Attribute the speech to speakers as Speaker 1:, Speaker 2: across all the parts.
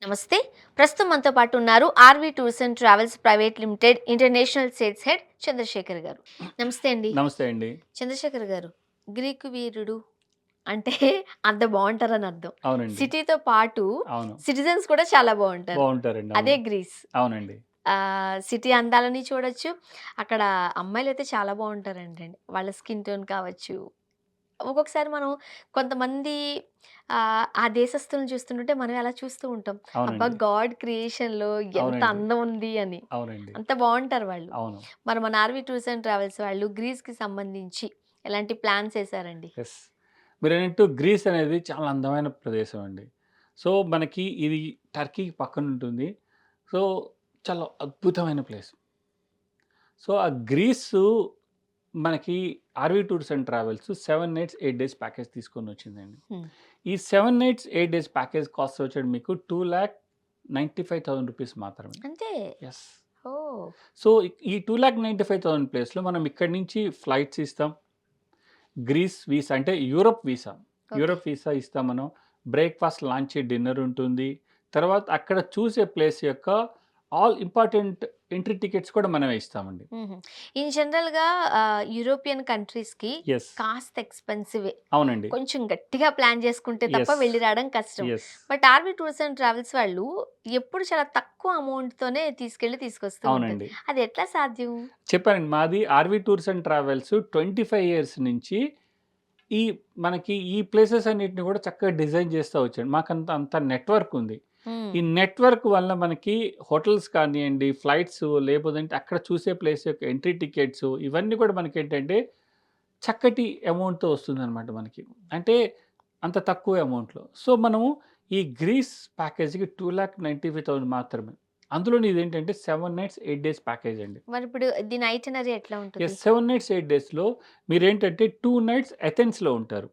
Speaker 1: నమస్తే. ప్రస్తుతం మనతో పాటు ఉన్నారు RV tours and travels private limited international sales head Chandrasekhar garu. నమస్తే అండి.
Speaker 2: నమస్తే అండి.
Speaker 1: చంద్రశేఖర్ గారు, గ్రీకు వీరుడు అంటే అంత బావుంటారని అర్థం.
Speaker 2: అవునండి.
Speaker 1: సిటీతో పాటు
Speaker 2: అవును.
Speaker 1: సిటిజన్స్ కూడా చాలా బావుంటారు.
Speaker 2: బావుంటారండి.
Speaker 1: అదే
Speaker 2: అవును.
Speaker 1: గ్రీస్.
Speaker 2: అవునండి.
Speaker 1: సిటీ అందాలని చూడొచ్చు. అక్కడ అమ్మాయిలైతే చాలా బావుంటారంటండి. వాళ్ళ స్కిన్ టోన్ కావచ్చు. ఒక్కొక్కసారి మనం కొంతమంది ఆ దేశస్తులను చూస్తుంటుంటే మనం అలా చూస్తూ ఉంటాం. అబ్బా!
Speaker 2: అవునండి.
Speaker 1: గాడ్ క్రియేషన్‌లో ఎంత
Speaker 2: అవునండి.
Speaker 1: అందం ఉంది అని.
Speaker 2: అవునండి.
Speaker 1: అంత బావుంటారు వాళ్ళు.
Speaker 2: అవును.
Speaker 1: మరి మన ఆర్‌వి టూర్స్ అండ్ ట్రావెల్స్ వాళ్ళు గ్రీస్‌కి సంబంధించి ఎలాంటి ప్లాన్స్ ఏసారండి?
Speaker 2: యెస్. మీరన్నట్టు గ్రీస్ అనేది చాలా అందమైన ప్రదేశం అండి. సో, మనకి ఇది టర్కీకి పక్కనుంటుంది. సో, చాలా అద్భుతమైన ప్లేస్. సో, ఆ గ్రీసు మనకి R V tours and travels 7 nights, 8 days package తీసుకొనొచ్చిందండి.
Speaker 1: హ్మ్.
Speaker 2: ఈ 7 నైట్స్, 8 డేస్ ప్యాకేజ్ కాస్ట్ వచ్చేది మీకు రూ. 2,95,000 మాత్రమే.
Speaker 1: అంతే.
Speaker 2: యెస్.
Speaker 1: ఓహ్!
Speaker 2: సో, ఈ 2,95,000 ప్లేస్‌లో మనం ఇక్కడి నుంచి ఫ్లైట్స్ ఇస్తాం. గ్రీస్ వీసా అంటే Europe visa.
Speaker 1: Okay.
Speaker 2: Europe visa ఇస్తాం మనం. బ్రేక్‌ఫాస్ట్, లంచ్, డిన్నర్ ఉంటుంది. తర్వాత అక్కడ చూసే ప్లేస్ యొక్క ఆల్ ఇంపార్టెంట్ ఎంట్రీ టికెట్స్ కూడా మనమే ఇస్తామండి.
Speaker 1: హుహు. ఇన్ జనరల్‌గా యూరోపియన్ కంట్రీస్‌కి
Speaker 2: యెస్.
Speaker 1: కాస్త ఎక్స్‌పెన్సివే.
Speaker 2: అవునండి.
Speaker 1: కొంచెం గట్టిగా ప్లాన్ చేసుకుంటే తప్ప
Speaker 2: యెస్.
Speaker 1: వెళ్లి రావడం కష్టం.
Speaker 2: Yes.
Speaker 1: But RV tours and travels వాళ్ళు ఎప్పుడు చాలా తక్కువ అమౌంట్‌తోనే తీసుకొస్తూ ఉంటారు.
Speaker 2: అవునండి.
Speaker 1: అది ఎట్లా సాధ్యం?
Speaker 2: చెప్పానండి. మాది RV tours and travels 25 years నుంచి ఈ మనకి ఈ ప్లేసెస్ అన్నిటిని కూడా చక్కగా డిజైన్ చేస్తా వచ్చాను. అంత నెట్వర్క్ ఉంది.
Speaker 1: హ్మ్.
Speaker 2: ఈ నెట్వర్క్ వల్ల మనకి హోటల్స్ కానియండి, ఫ్లైట్స్ లేపోదంటే అక్కడ చూసే ప్లేస్ యొక్క ఎంట్రీ టికెట్స్ ఇవన్నీ కూడా మనకేంటంటే చక్కటి అమౌంట్‌తో వస్తుందనమాట మనకి. అంటే అంత తక్కువ అమౌంట్‌లో. సో, మనము ఈ గ్రీస్ ప్యాకేజ్‌కి 2,95,000 మాత్రమే. అందులోను ఇదేంటంటే 7 నైట్స్, 8 డేస్ ప్యాకేజ్ అండి.
Speaker 1: మరిప్పుడు దీని ఐటినరీ ఎట్లా ఉంటది?
Speaker 2: 7 నైట్స్, 8 డేస్‌లో మీరేంటంటే 2 నైట్స్ ఎథెన్స్‌లో ఉంటారు.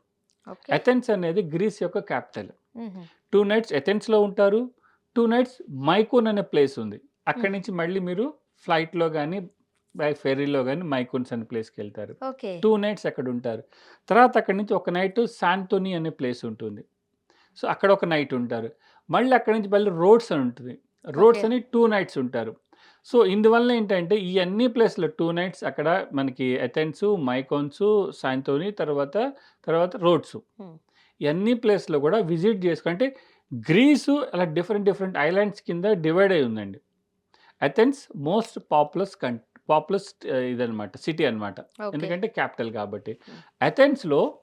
Speaker 1: ఓకే.
Speaker 2: ఎథెన్స్ అనేది గ్రీస్ యొక్క క్యాపిటల్.
Speaker 1: హుహు.
Speaker 2: 2 నైట్స్ ఎథెన్స్‌లో ఉంటారు. 2 నైట్స్ మైకోన్ అనే ప్లేస్ ఉంది. అక్కడి
Speaker 1: హ్మ్.
Speaker 2: నుంచి మళ్ళీ మీరు ఫ్లైట్‌లో గాని, బై ఫెర్రీలో గాని మైకోన్స్ అనే ప్లేస్‌కెళ్తారు.
Speaker 1: ఓకే.
Speaker 2: 2 నైట్స్ అక్కడుంటారు. తర్వాత అక్కడి నుంచి ఒక నైట్ సాంటోని అనే ప్లేస్ ఉంటుంది. సో, అక్కడ ఒక నైట్ ఉంటారు. మళ్ళీ అక్కడి నుంచి మళ్ళీ రోడ్స్ అని ఉంటుంది.
Speaker 1: ఓకే.
Speaker 2: రోడ్స్ అని 2 నైట్స్ ఉంటారు. సో, ఇందువల్ల ఏంటంటే ఈ అన్ని ప్లేస్‌లో 2 నైట్స్ అక్కడ మనకి ఎథెన్సు, మైకోన్సు, సాంతోని తర్వాత రోడ్సు.
Speaker 1: హ్మ్.
Speaker 2: ఈ అన్ని ప్లేస్‌లో కూడా విజిట్ అంటే గ్రీసు అలా డిఫరెంట్ డిఫరెంట్ ఐలాండ్స్ కింద డివైడ్ అయ్యి ఉందండి. అథెన్స్ మోస్ట్ పాపులస్ ఇదనమాట. సిటీ అనమాట.
Speaker 1: ఓకే.
Speaker 2: ఎందుకంటే క్యాపిటల్ కాబట్టి.
Speaker 1: హ్మ్.
Speaker 2: అథెన్స్‌లో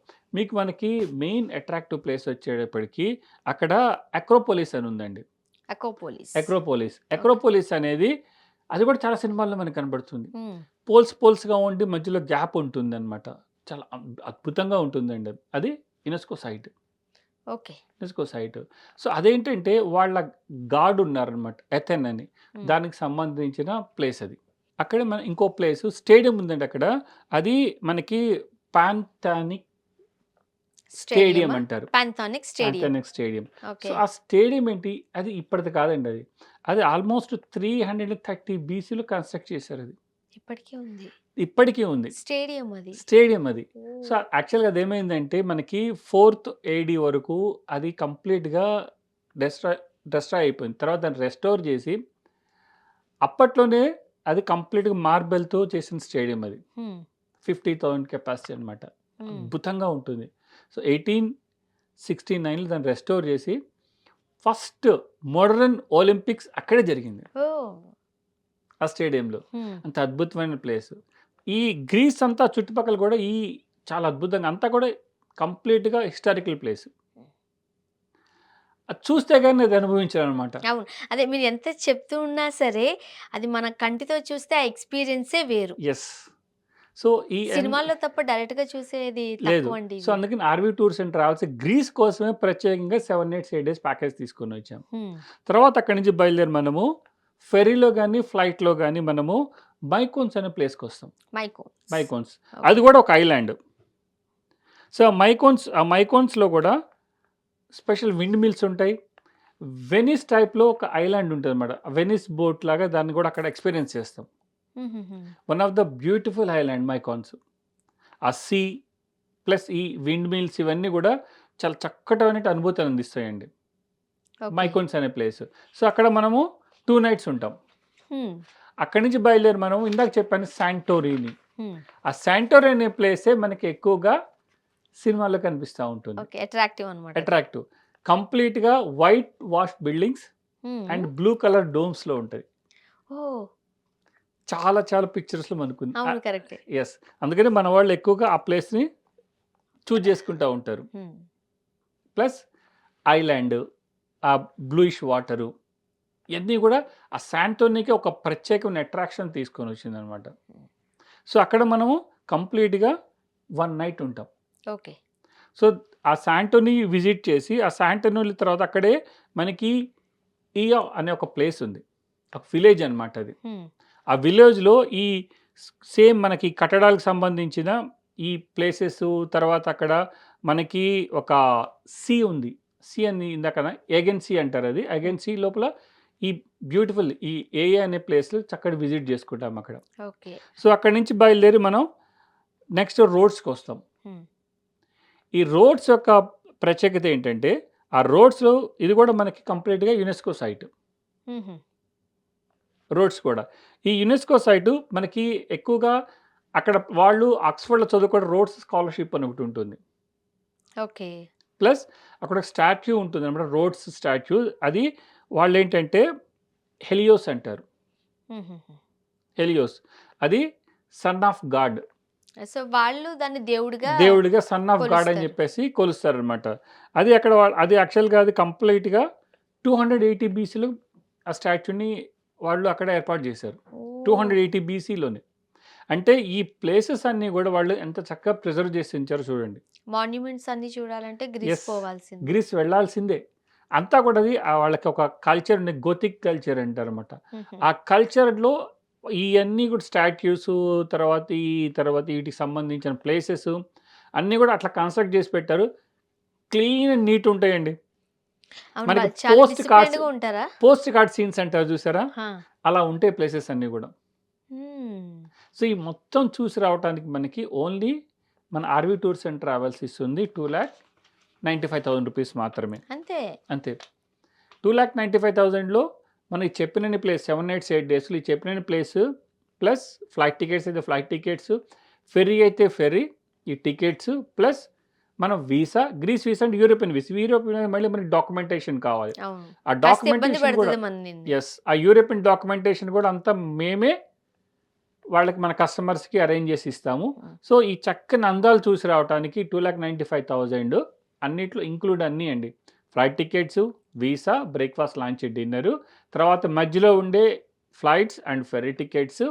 Speaker 2: మనకి మెయిన్ అట్రాక్టివ్ ప్లేస్ వచ్చేటప్పటికి అక్కడ అక్రోపోలిస్ అని ఉందండి.
Speaker 1: అకోపోలిస్. ఓకే.
Speaker 2: అక్రోపోలిస్ అనేది అది కూడా చాలా సినిమాల్లో మనకు కనబడుతుంది.
Speaker 1: హ్మ్.
Speaker 2: పోల్స్‌గా ఉండి మధ్యలో గ్యాప్ ఉంటుందనమాట. చాలా అద్భుతంగా ఉంటుందండి అది. అది UNESCO site.
Speaker 1: Okay.
Speaker 2: UNESCO site. So, అదేంటంటే వాళ్ళ గాడ్ ఉన్నారనమాట. ఎథెన్ అని.
Speaker 1: హ్మ్.
Speaker 2: దానికి సంబంధించిన ప్లేస్ అది. అక్కడే ఇంకో ప్లేసు స్టేడియం ఉందండి అక్కడ. అది మనకి పాంథానిక్ స్టేడియం
Speaker 1: స్టేడియమా?
Speaker 2: అంటారు.
Speaker 1: పాంథానిక్ స్టేడియం.
Speaker 2: పాంథానిక్ స్టేడియం. So,
Speaker 1: okay.
Speaker 2: ఆ స్టేడియం ఏంటి? అది ఇప్పటిది కాదండి అది. అది ఆల్‌మోస్ట్ 330 బీసీలో కన్‌స్ట్రక్ట్ చేశారది.
Speaker 1: ఇప్పటికే ఉంది.
Speaker 2: ఇప్పటికి ఉంది.
Speaker 1: స్టేడియం అది.
Speaker 2: స్టేడియం అది. సో,
Speaker 1: ఓహ్!
Speaker 2: యాక్చువల్‌గా అదేమైందంటే మనకి 4థ్ ఏడీ వరకు అది కంప్లీట్‌గా డెస్ట్రాయ్ డెస్ట్రాయ్ అయిపోయింది. తర్వాత దాన్ని రెస్టోర్ చేసి అప్పట్లోనే అది కంప్లీట్‌గా మార్బెల్‌తో చేసిన స్టేడియం అది.
Speaker 1: హ్మ్.
Speaker 2: 50,000 కెపాసిటీ అనమాట.
Speaker 1: హ్మ్.
Speaker 2: అద్భుతంగా ఉంటుంది. సో, 1869లో దాన్ని రెస్టోర్ చేసి ఫస్ట్ మోడరన్ ఒలింపిక్స్ అక్కడే జరిగింది.
Speaker 1: ఓహ్!
Speaker 2: ఆ స్టేడియంలో.
Speaker 1: హ్మ్.
Speaker 2: అంత అద్భుతమైన ప్లేస్. ఈ గ్రీస్ అంతా చుట్టుపక్కల కూడా చాలా అద్భుతంగా అంతా కూడా కంప్లీట్‌గా హిస్టారికల్ ప్లేస్. అది చూస్తే గాని అది అనుభవించాలనమాట.
Speaker 1: అవును. అదే మీరు ఎంత చెప్తూ ఉన్నా సరే, అది మన కంటితో చూస్తే ఆ ఎక్స్‌పీరియన్సే వేరు.
Speaker 2: యెస్. సో, ఈ ఎన్
Speaker 1: సినిమాల్లో తప్ప డైరెక్ట్‌గా చూసేది
Speaker 2: లేదు.
Speaker 1: తక్కువండి
Speaker 2: సో,
Speaker 1: ఇవి.
Speaker 2: అందుకని RV tours and travels Greece కోసమే ప్రత్యేకంగా 7 నైట్స్, 8 డేస్ ప్యాకేజ్ తీసుకొనొచ్చాం.
Speaker 1: హ్మ్.
Speaker 2: తర్వాత అక్కడి నుంచి బయలుదేరి మనము ఫెర్రీలో గాని, ఫ్లైట్‌లో గాని మనము మైకోన్స్ అనే ప్లేస్‌కొస్తాం.
Speaker 1: మైకోన్స్.
Speaker 2: మైకోన్స్. అది
Speaker 1: ఓకే.
Speaker 2: కూడా ఒక ఐలాండ్. సో, ఆ మైకోన్స్‌లో కూడా స్పెషల్ విండ్ మిల్స్ ఉంటాయి. వెనిస్ టైప్‌లో ఒక ఐలాండ్ ఉంటదన్నమాట. వెనిస్ బోట్ లాగా దాన్ని కూడా అక్కడ ఎక్స్‌పీరియన్స్ చేస్తాం.
Speaker 1: హుహుహు.
Speaker 2: One of the beautiful island Mykonos. ఆ సీ ప్లస్ ఈ విండ్ మిల్స్ ఇవన్నీ గూడా చాలా చక్కటైన అనుభూతిని అందిస్తాయండి.
Speaker 1: ఓకే.
Speaker 2: మైకోన్స్ అనే ప్లేస్. సో, అక్కడ మనము 2 నైట్స్ ఉంటాం.
Speaker 1: హ్మ్.
Speaker 2: అక్కడి నుంచి బయలుదేరి మనం ఇందాక చెప్పాను శాంటోరిని.
Speaker 1: హ్మ్.
Speaker 2: ఆ శాంటోరిని అనే ప్లేసే మనకి ఎక్కువగా సినిమాల్లో కనిపిస్తా ఉంటుంది.
Speaker 1: ఓకే. అట్రాక్టివ్ అనమాట అది.
Speaker 2: అట్రాక్టివ్. కంప్లీట్‌గా వైట్ వాష్ బిల్డింగ్స్
Speaker 1: హ్మ్.
Speaker 2: అండ్ బ్లూ కలర్ డోమ్స్‌లో ఉంటది.
Speaker 1: ఓహ్!
Speaker 2: చాలా చాలా పిక్చర్స్‌లో మనకుంది.
Speaker 1: అవును. కరెక్టే.
Speaker 2: యెస్. అందుకని మన వాళ్ళు ఎక్కువగా ఆ ప్లేస్‌ని చూజ్ చేసుకుంటా ఉంటారు.
Speaker 1: హ్మ్.
Speaker 2: ప్లస్ ఐలాండ్, ఆ బ్లూయిష్ వాటరు ఇయన్నీ గూడా ఆ శాంటోనికి ఒక ప్రత్యేకమైన అట్రాక్షన్ తీసుకొనొచ్చిందనమాట. సో, అక్కడ మనము కంప్లీట్‌గా 1 నైట్ ఉంటాం.
Speaker 1: ఓకే.
Speaker 2: సో, ఆ శాంటోని విజిట్ చేసి, ఆ శాంటోనిల తర్వాత అక్కడే మనకి ఇయా అనే ఒక ప్లేస్ ఉంది. ఒక విలేజ్ అనమాట అది.
Speaker 1: హ్మ్.
Speaker 2: ఆ విలేజ్‌లో ఈ సేమ్ మనకి కట్టడాలకు సంబంధించిన ఈ ప్లేసెసు, తర్వాత అక్కడ మనకి ఒక సీ ఉంది. సీ అని ఇందాకన ఏగెన్ సీ అంటారది.
Speaker 1: హ్మ్.
Speaker 2: ఏగెన్ సీ లోపల ఈ బ్యూటిఫుల్ ఈ ఏఏ అనే ప్లేస్‌లో చక్కటి విజిట్ జేసుకుంటాం అక్కడ.
Speaker 1: ఓకే.
Speaker 2: సో, అక్కడి నుంచి బయలుదేరి మనం నెక్స్ట్ రోడ్స్‌కొస్తాం.
Speaker 1: హ్మ్.
Speaker 2: ఈ రోడ్స్ యొక్క ప్రత్యేకత ఏంటంటే, ఆ రోడ్స్‌లో ఇది గూడా మనకి కంప్లీట్‌గా యునెస్కో సైట్.
Speaker 1: హుహు.
Speaker 2: రోడ్స్ కూడా. ఈ యునెస్కో సైటు మనకి ఎక్కువగా అక్కడ వాళ్ళు ఆక్స్‌ఫర్డ్‌లో చదువుకున్న రోడ్స్ స్కాలర్‌షిప్ అని ఒకటుంటుంది.
Speaker 1: ఓకే.
Speaker 2: ప్లస్ అక్కడ ఒక స్టాట్యూ ఉంటుందన్నమాట. Roads statue. అది వాళ్ళేంటంటే హెలియోస్ అంటారు.
Speaker 1: హుహుహు.
Speaker 2: హెలియోస్. అది సన్ ఆఫ్ గాడ్.
Speaker 1: సో, వాళ్ళు దాన్ని దేవుడిగా
Speaker 2: దేవుడిగా సన్ ఆఫ్ గాడ్ అని
Speaker 1: కొలుస్తారు.
Speaker 2: జెప్పేసి కొలుస్తారనమాట. అది అక్కడ అది యాక్చువల్‌గా అది కంప్లీట్‌గా 280 బీసీలో ఆ స్టాట్యూని వాళ్ళు అక్కడ ఏర్పాటు జేశారు.
Speaker 1: ఓహ్!
Speaker 2: 280 బీసీలోనే. అంటే ఈ ప్లేసెస్ అన్నీ గూడా వాళ్ళు ఎంత చక్కగా ప్రిజర్వ్ జేసి ఉంచారో చూడండి.
Speaker 1: మాన్యుమెంట్స్ అన్నీ చూడాలంటే గ్రీస్
Speaker 2: యెస్.
Speaker 1: పోవాల్సిందే.
Speaker 2: గ్రీస్ వెళ్ళాల్సిందే. అంతా కూడా అది వాళ్ళకి ఒక కల్చర్ ఉంది. గోతిక్ కల్చర్ అంటారన్నమాట.
Speaker 1: హుహు.
Speaker 2: ఆ కల్చర్‌లో ఇయన్నీ కూడా స్టాట్యూసు తర్వాత వీటికి సంబంధించిన ప్లేసెసు అన్నీ గూడా అట్లా కన్‌స్ట్రక్ట్ జేసి పెట్టారు. క్లీన్ అండ్ నీట్ ఉంటాయండి.
Speaker 1: అవును.
Speaker 2: మనకి
Speaker 1: వాళ్ళు చాలా డిసిప్లిన్డ్‌గా ఉంటారా?
Speaker 2: పోస్ట్ కార్డ్ సీన్స్ అంటారు జూసారా?
Speaker 1: ఆ!
Speaker 2: అలా ఉంటాయి ప్లేసెస్ అన్నీ గూడా.
Speaker 1: హ్మ్.
Speaker 2: సో, ఈ మొత్తం చూసి రావటానికి మనకి ఓన్లీ మన 'ఆర్‌వి టూర్స్ అండ్ ట్రావెల్స్' ఇస్తుంది 2,95,000 రూపీస్ మాత్రమే.
Speaker 1: అంతే.
Speaker 2: అంతే. 2,95,000లో మనకి చెప్పినన్ని ప్లేస్ 7 నైట్స్, 8 డేస్‌లో ఈ చెప్పినన్ని ప్లేస్ ప్లస్ ఫ్లైట్ టికెట్స్ అయితే ఫ్లైట్ టికెట్స్, ఫెర్రీ అయితే ఫెర్రీ, ఈ టికెట్స్ ప్లస్ మనం వీసా, గ్రీస్ వీసా అంటే యూరోపియన్ వీసా. యూరోపియన్ మళ్ళీ మనకి డాక్యుమెంటేషన్ కావాలి.
Speaker 1: అవును.
Speaker 2: ఆ
Speaker 1: కాస్త ఇబ్బంది
Speaker 2: డాక్యుమెంటేషన్ గూడా
Speaker 1: పెడతది మనల్ని.
Speaker 2: యెస్. ఆ యూరోపియన్ డాక్యుమెంటేషన్ గూడా అంతా మేమే వాళ్ళకి మన కస్టమర్స్‌కి అరేంజ్ జేసి ఇస్తాము.
Speaker 1: హ్మ్.
Speaker 2: సో, ఈ చక్కని అందాలు చూసి రావటానికి 2,95,000 అన్నిట్లో ఇంక్లూడ్ అన్నీ అండి. Flight tickets, visa, breakfast, lunch, dinner, తర్వాత మధ్యలో ఉండే ఫ్లైట్స్ అండ్ ఫెర్రీ టికెట్స్,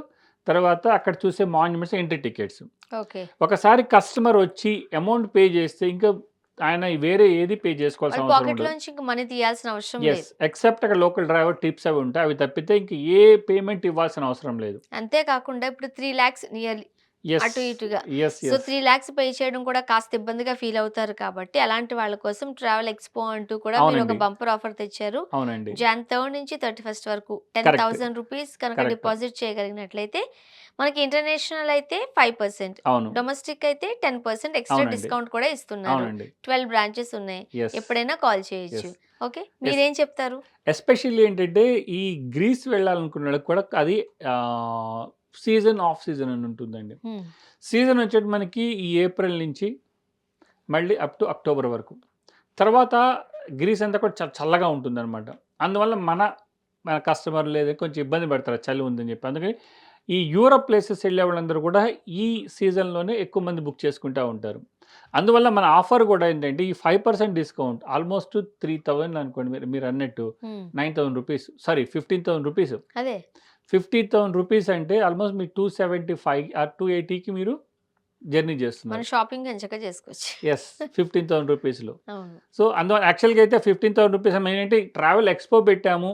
Speaker 2: తర్వాత అక్కడ చూసే మాన్యుమెంట్స్, ఎంట్రీ టికెట్స్.
Speaker 1: ఓకే.
Speaker 2: ఒకసారి కస్టమర్ వచ్చి అమౌంట్ పే జేస్తే ఇంకా ఆయన వేరే ఏది పే
Speaker 1: వాడి
Speaker 2: జేసుకోవాల్సిన అవసరం ఉండదు.
Speaker 1: పాకెట్‌లోంచి ఇంక మనీ తీయాల్సిన అవసరం
Speaker 2: యెస్.
Speaker 1: లేదు.
Speaker 2: ఎక్సెప్ట్ అక్కడ లోకల్ డ్రైవర్ టిప్స్ అవి ఉంటాయి. అవి తప్పితే ఇంక ఏ పేమెంట్ ఇవ్వాల్సిన అవసరం లేదు.
Speaker 1: అంతే కాకుండా ఇప్పుడు 3,00,000 నియర్లీ
Speaker 2: యెస్.
Speaker 1: అటు ఇటుగా.
Speaker 2: యెస్.
Speaker 1: So,
Speaker 2: yes.
Speaker 1: 3,00,000 పే చేయడం కూడా కాస్త ఇబ్బందిగా ఫీల్ అవుతారు కాబట్టి, అలాంటి వాళ్ళ కోసం ట్రావెల్ ఎక్స్‌పో అంటూ కూడా మీరు ఒక
Speaker 2: అవునండి.
Speaker 1: బంపర్ ఆఫర్ తెచ్చారు.
Speaker 2: అవునండి.
Speaker 1: జాన్ 3 నుంచి 31 వరకు
Speaker 2: కరెక్ట్.
Speaker 1: 10,000 రూపీస్ కనుక
Speaker 2: కరెక్ట్.
Speaker 1: డిపాజిట్ చేయగలిగినట్లయితే, మనకి ఇంటర్నేషనల్ అయితే 5%,
Speaker 2: అవును.
Speaker 1: డొమెస్టిక్ అయితే 10% ఎక్స్‌ట్రా
Speaker 2: అవునండి.
Speaker 1: డిస్కౌంట్ కూడా ఇస్తున్నారు.
Speaker 2: అవునండి.
Speaker 1: 12 బ్రాంచెస్ ఉన్నాయి.
Speaker 2: యెస్.
Speaker 1: ఎప్పుడైనా కాల్ చేయొచ్చు.
Speaker 2: యెస్.
Speaker 1: ఓకే.
Speaker 2: యెస్.
Speaker 1: మీరేం చెప్తారు?
Speaker 2: ఎస్పెషల్లీ ఏంటంటే, ఈ గ్రీస్ వెళ్ళాలనుకున్నోళ్ళకి కూడా అది ఆహ్, సీజన్, ఆఫ్ సీజన్ అని ఉంటుందండి.
Speaker 1: హ్మ్.
Speaker 2: సీజన్ వచ్చేటి మనకి ఈ ఏప్రిల్ నుంచి మళ్ళీ అప్ టు అక్టోబర్ వరకు. తర్వాత గ్రీస్ అంతా కూడా చల్లగా ఉంటుందనమాట. అందువల్ల మన కస్టమర్లు లేదా కొంచెం ఇబ్బంది పడతారు చలి ఉందని చెప్పి. అందుకని ఈ యూరప్ ప్లేసెస్ ఎళ్ళే వాళ్ళందరూ కూడా ఈ సీజన్‌లోనే ఎక్కువ మంది బుక్ చేసుకుంటా ఉంటారు. అందువల్ల మన ఆఫర్ కూడా ఏంటంటే ఈ 5% డిస్కౌంట్ ఆల్‌మోస్ట్ 3,000 అనుకోండి మీరన్నట్టు
Speaker 1: హ్మ్.
Speaker 2: 9,000 రూపీస్ సారీ 15,000 రూపీస్.
Speaker 1: అదే.
Speaker 2: 50,000 రూపీస్ అంటే ఆల్‌మోస్ట్ మీరు 275 ఆర్ 280కి మీరు జర్నీ
Speaker 1: మన
Speaker 2: చేస్తున్నారు.
Speaker 1: షాపింగ్ ఎంచక్కా చేసుకోవచ్చు.
Speaker 2: యెస్. 15,000 రూపీస్‌లో.
Speaker 1: అవును.
Speaker 2: సో, అందువల్ల యాక్చువల్‌గా అయితే 15,000 రూపీస్ ఏంటంటే ట్రావెల్ ఎక్స్‌పో పెట్టాము.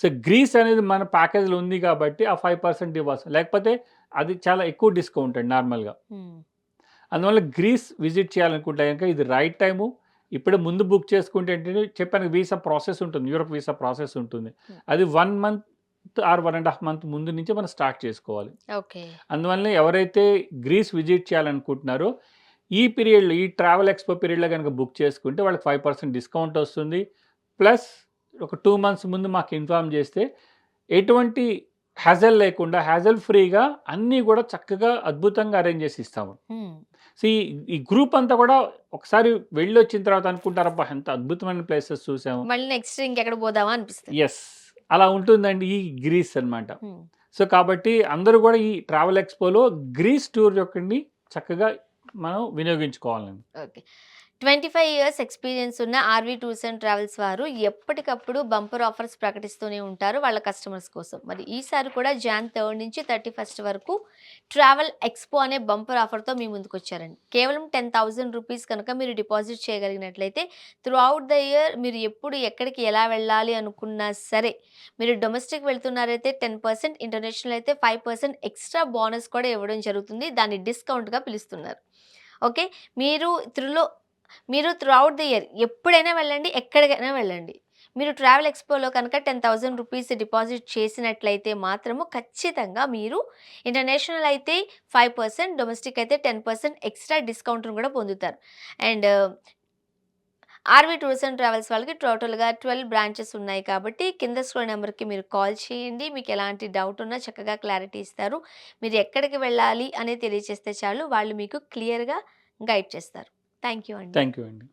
Speaker 2: సో, గ్రీస్ అనేది మన ప్యాకేజ్‌లో ఉంది కాబట్టి ఆ 5% ఇవ్వాల్సి లేకపోతే అది చాలా ఎక్కువ డిస్కౌంట్ అండి నార్మల్‌గా.
Speaker 1: హ్మ్.
Speaker 2: అందువల్ల గ్రీస్ విజిట్ చేయాలనుకుంటే గనుక ఇది రైట్ టైము. ఇప్పుడే ముందు బుక్ చేసుకుంటే ఏంటంటే చెప్పాను వీసా ప్రాసెస్ ఉంటుంది. యూరప్ వీసా ప్రాసెస్ ఉంటుంది.
Speaker 1: హ్మ్.
Speaker 2: అది 1 మంత్ ఆర్ 1 ½ మంత్ ముందు నుంచే మనం స్టార్ట్ చేసుకోవాలి.
Speaker 1: ఓకే.
Speaker 2: అందువల్లనే ఎవరైతే గ్రీస్ విజిట్ చేయాలనుకుంటున్నారో, ఈ పీరియడ్‌లో ఈ ట్రావెల్ ఎక్స్‌పో పీరియడ్‌లో గనుక బుక్ చేసుకుంటే వాళ్ళకి 5% డిస్కౌంట్ ఒస్తుంది. ప్లస్ ఒక 2 మంత్స్ ముందు మాకు ఇన్ఫార్మ్ చేస్తే ఎటువంటి హ్యాజల్ లేకుండా హ్యాజల్ ఫ్రీగా అన్నీ కూడా చక్కగా అద్భుతంగా అరేంజ్ చేసి ఇస్తాము.
Speaker 1: హ్మ్.
Speaker 2: సో, ఈ గ్రూప్ అంతా కూడా ఒకసారి వెళ్ళొచ్చిన తర్వాత అనుకుంటారబ్బా! ఎంత అద్భుతమైన ప్లేసెస్ చూసాము.
Speaker 1: మళ్ళీ నెక్స్ట్ ఇంకెక్కడికి పోదామా అనిపిస్తది.
Speaker 2: యెస్. అలా ఉంటుందండి ఈ గ్రీస్ అన్నమాట.
Speaker 1: హ్మ్.
Speaker 2: సో, కాబట్టి అందరూ కూడా ఈ ట్రావెల్ ఎక్స్‌పోలో గ్రీస్ టూర్ యొక్కని చక్కగా మనం వినియోగించుకోవాలండి.
Speaker 1: ఓకే. 25 ఇయర్స్ ఎక్స్‌పీరియన్స్ ఉన్న ఆర్‌వి టూర్స్ అండ్ ట్రావెల్స్ వారు ఎప్పటికప్పుడు బంపర్ ఆఫర్స్ ప్రకటిస్తూనే ఉంటారు వాళ్ళ కస్టమర్స్ కోసం. మరి ఈసారి కూడా జాన్ 3 నుంచి 31 వరకు ట్రావెల్ ఎక్స్‌పో అనే బంపర్ ఆఫర్‌తో మీ ముందుకొచ్చారండి. కేవలం ₹10,000 కనుక మీరు డిపాజిట్ చేయగలిగినట్లయితే త్రూఅవుట్ ద ఇయర్ మీరు ఎప్పుడు ఎక్కడికి ఎలా వెళ్ళాలి అనుకున్నా సరే, మీరు డొమెస్టిక్ వెళ్తున్నారైతే 10%, ఇంటర్నేషనల్ అయితే 5% ఎక్స్‌ట్రా బోనస్ కూడా ఇవ్వడం జరుగుతుంది. దాన్ని డిస్కౌంట్‌గా పిలుస్తున్నారు. ఓకే. మీరు త్రులో మీరు త్రూఅవుట్ ది ఇయర్ ఎప్పుడైనా వెళ్ళండి, ఎక్కడికైనా వెళ్ళండి. మీరు ట్రావెల్ ఎక్స్‌పోలో కనుక ₹10,000 డిపాజిట్ చేసినట్లయితే మాత్రము ఖచ్చితంగా మీరు ఇంటర్నేషనల్ అయితే 5%, డొమెస్టిక్ అయితే 10% ఎక్స్‌ట్రా డిస్కౌంట్‌ని కూడా పొందుతారు. And RV tours and travels వాళ్ళకి టోటల్‌గా 12 బ్రాంచెస్ ఉన్నాయి కాబట్టి కింద స్క్రోల్ నంబర్‌కి మీరు కాల్ చేయండి. మీకు ఎలాంటి డౌట్ ఉన్నా చక్కగా క్లారిటీ ఇస్తారు. మీరు ఎక్కడికి వెళ్ళాలి అనేది తెలియచేస్తే చాలు వాళ్ళు మీకు క్లియర్‌గా గైడ్ చేస్తారు. థాంక్ యూ అండి.
Speaker 2: థాంక్ యూ అండి.